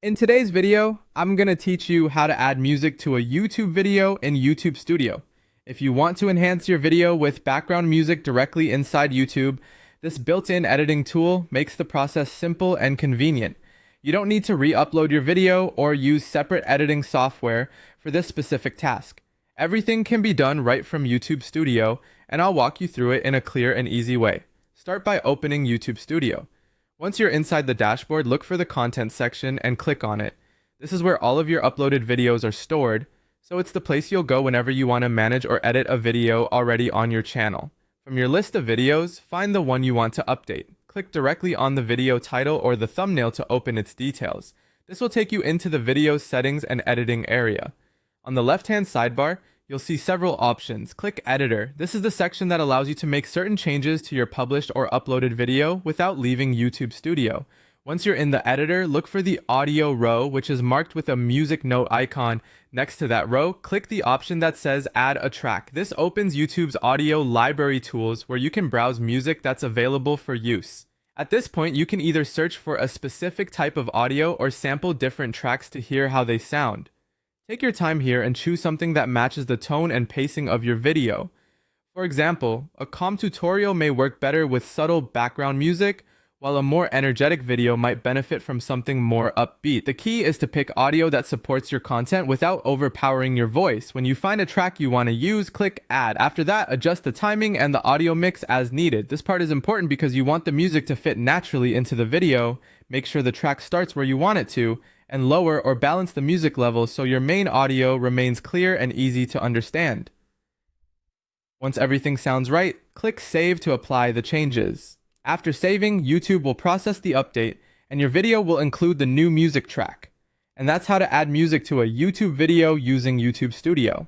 In today's video, I'm going to teach you how to add music to a YouTube video in YouTube Studio. If you want to enhance your video with background music directly inside YouTube, this built-in editing tool makes the process simple and convenient. You don't need to re-upload your video or use separate editing software for this specific task. Everything can be done right from YouTube Studio, and I'll walk you through it in a clear and easy way. Start by opening YouTube Studio. Once you're inside the dashboard, look for the content section and click on it. This is where all of your uploaded videos are stored, so it's the place you'll go whenever you want to manage or edit a video already on your channel. From your list of videos, find the one you want to update. Click directly on the video title or the thumbnail to open its details. This will take you into the video settings and editing area. On the left-hand sidebar, you'll see several options. Click Editor. This is the section that allows you to make certain changes to your published or uploaded video without leaving YouTube Studio. Once you're in the editor, look for the audio row, which is marked with a music note icon next to that row. Click the option that says Add a Track. This opens YouTube's audio library tools where you can browse music that's available for use. At this point, you can either search for a specific type of audio or sample different tracks to hear how they sound. Take your time here and choose something that matches the tone and pacing of your video. For example, a calm tutorial may work better with subtle background music, while a more energetic video might benefit from something more upbeat. The key is to pick audio that supports your content without overpowering your voice. When you find a track you want to use, click Add. After that, adjust the timing and the audio mix as needed. This part is important because you want the music to fit naturally into the video. Make sure the track starts where you want it to, and lower or balance the music level so your main audio remains clear and easy to understand. Once everything sounds right, click Save to apply the changes. After saving, YouTube will process the update, and your video will include the new music track. And that's how to add music to a YouTube video using YouTube Studio.